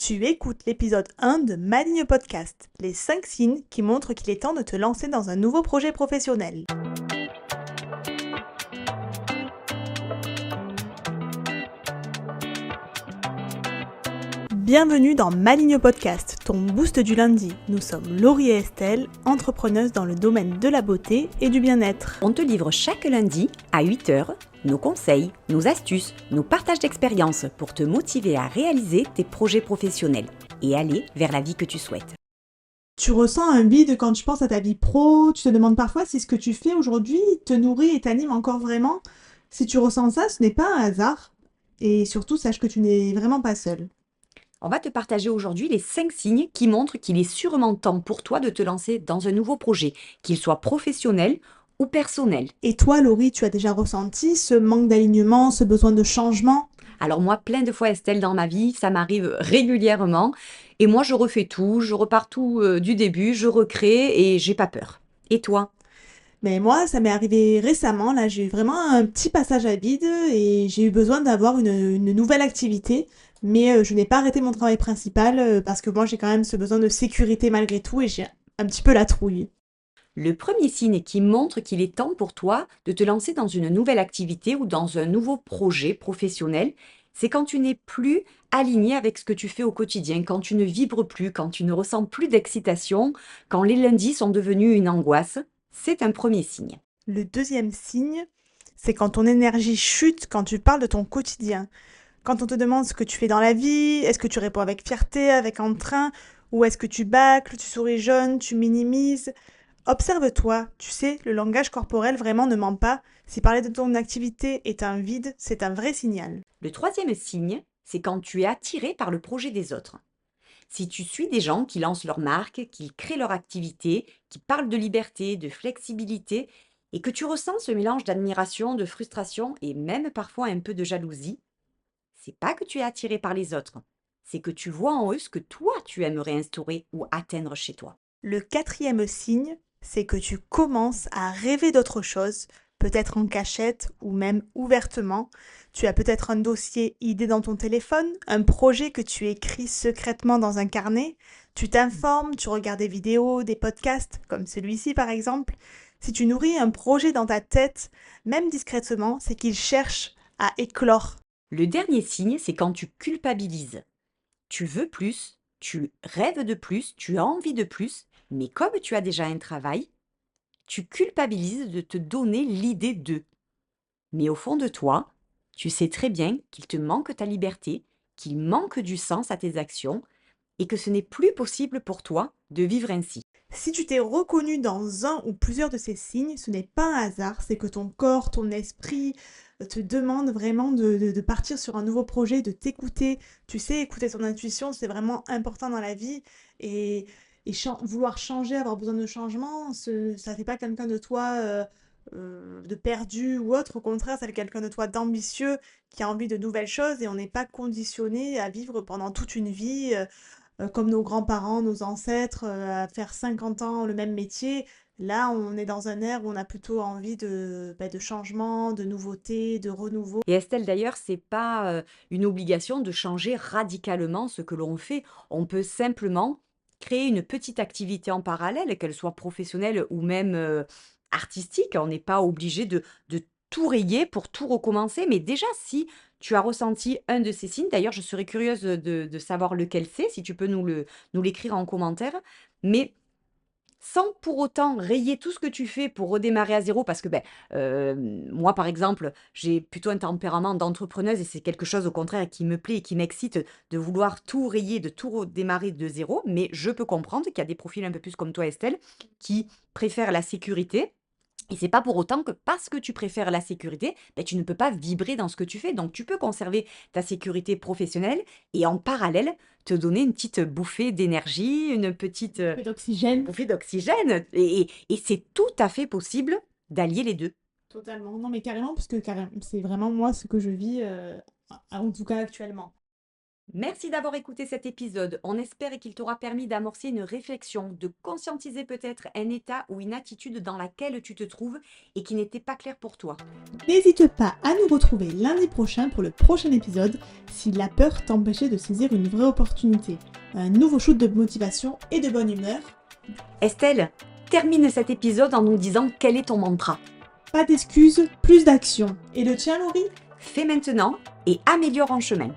Tu écoutes l'épisode 1 de Maligne Podcast, les 5 signes qui montrent qu'il est temps de te lancer dans un nouveau projet professionnel. Bienvenue dans Maligne Podcast, ton boost du lundi. Nous sommes Laurie et Estelle, entrepreneuses dans le domaine de la beauté et du bien-être. On te livre chaque lundi à 8h nos conseils, nos astuces, nos partages d'expériences pour te motiver à réaliser tes projets professionnels et aller vers la vie que tu souhaites. Tu ressens un vide quand tu penses à ta vie pro, tu te demandes parfois si ce que tu fais aujourd'hui te nourrit et t'anime encore vraiment. Si tu ressens ça, ce n'est pas un hasard. Et surtout, sache que tu n'es vraiment pas seule. On va te partager aujourd'hui les 5 signes qui montrent qu'il est sûrement temps pour toi de te lancer dans un nouveau projet, qu'il soit professionnel ou personnel. Et toi, Laurie, tu as déjà ressenti ce manque d'alignement, ce besoin de changement? Alors moi, plein de fois Estelle dans ma vie, ça m'arrive régulièrement et moi je refais tout, je repars tout du début, je recrée et j'ai pas peur. Et toi? Mais moi, ça m'est arrivé récemment, là, j'ai eu vraiment un petit passage à vide et j'ai eu besoin d'avoir une nouvelle activité. Mais je n'ai pas arrêté mon travail principal parce que moi, j'ai quand même ce besoin de sécurité malgré tout et j'ai un petit peu la trouille. Le premier signe qui montre qu'il est temps pour toi de te lancer dans une nouvelle activité ou dans un nouveau projet professionnel, c'est quand tu n'es plus aligné avec ce que tu fais au quotidien, quand tu ne vibres plus, quand tu ne ressens plus d'excitation, quand les lundis sont devenus une angoisse. C'est un premier signe. Le deuxième signe, c'est quand ton énergie chute quand tu parles de ton quotidien. Quand on te demande ce que tu fais dans la vie, est-ce que tu réponds avec fierté, avec entrain, ou est-ce que tu bâcles, tu souris jaune, tu minimises? Observe-toi, tu sais, le langage corporel vraiment ne ment pas. Si parler de ton activité est un vide, c'est un vrai signal. Le troisième signe, c'est quand tu es attiré par le projet des autres. Si tu suis des gens qui lancent leur marque, qui créent leur activité, qui parlent de liberté, de flexibilité, et que tu ressens ce mélange d'admiration, de frustration et même parfois un peu de jalousie, c'est pas que tu es attiré par les autres, c'est que tu vois en eux ce que toi tu aimerais instaurer ou atteindre chez toi. Le quatrième signe, c'est que tu commences à rêver d'autre chose, peut-être en cachette ou même ouvertement. Tu as peut-être un dossier idée dans ton téléphone, un projet que tu écris secrètement dans un carnet. Tu t'informes, tu regardes des vidéos, des podcasts, comme celui-ci par exemple. Si tu nourris un projet dans ta tête, même discrètement, c'est qu'il cherche à éclore. Le dernier signe, c'est quand tu culpabilises. Tu veux plus, tu rêves de plus, tu as envie de plus, mais comme tu as déjà un travail, tu culpabilises de te donner l'idée de. Mais au fond de toi, tu sais très bien qu'il te manque ta liberté, qu'il manque du sens à tes actions et que ce n'est plus possible pour toi de vivre ainsi. Si tu t'es reconnu dans un ou plusieurs de ces signes, ce n'est pas un hasard, c'est que ton corps, ton esprit te demande vraiment de partir sur un nouveau projet, de t'écouter. Tu sais, écouter ton intuition, c'est vraiment important dans la vie. Et, vouloir changer, avoir besoin de changement, ça fait pas quelqu'un de toi de perdu ou autre. Au contraire, ça fait quelqu'un de toi d'ambitieux qui a envie de nouvelles choses et on n'est pas conditionné à vivre pendant toute une vie. Comme nos grands-parents, nos ancêtres, à faire 50 ans le même métier. Là, on est dans un ère où on a plutôt envie de changement, de nouveauté, de renouveau. Et Estelle, d'ailleurs, c'est pas une obligation de changer radicalement ce que l'on fait. On peut simplement créer une petite activité en parallèle, qu'elle soit professionnelle ou même artistique. On n'est pas obligé de tout rayer pour tout recommencer. Mais déjà, si tu as ressenti un de ces signes, d'ailleurs, je serais curieuse de savoir lequel c'est, si tu peux nous l'écrire en commentaire. Mais sans pour autant rayer tout ce que tu fais pour redémarrer à zéro parce que, moi, par exemple, j'ai plutôt un tempérament d'entrepreneuse et c'est quelque chose, au contraire, qui me plaît et qui m'excite de vouloir tout rayer, de tout redémarrer de zéro. Mais je peux comprendre qu'il y a des profils un peu plus comme toi, Estelle, qui préfèrent la sécurité et c'est pas pour autant que parce que tu préfères la sécurité, tu ne peux pas vibrer dans ce que tu fais. Donc tu peux conserver ta sécurité professionnelle et en parallèle te donner une petite bouffée d'énergie, une petite Peu d'oxygène. bouffée d'oxygène. Et c'est tout à fait possible d'allier les deux. Totalement. Non, mais carrément, parce que c'est vraiment moi ce que je vis, en tout cas actuellement. Merci d'avoir écouté cet épisode. On espère qu'il t'aura permis d'amorcer une réflexion, de conscientiser peut-être un état ou une attitude dans laquelle tu te trouves et qui n'était pas clair pour toi. N'hésite pas à nous retrouver lundi prochain pour le prochain épisode si la peur t'empêchait de saisir une vraie opportunité. Un nouveau shoot de motivation et de bonne humeur. Estelle, termine cet épisode en nous disant quel est ton mantra. Pas d'excuses, plus d'action. Et le tien, Laurie? Fais maintenant et améliore en chemin.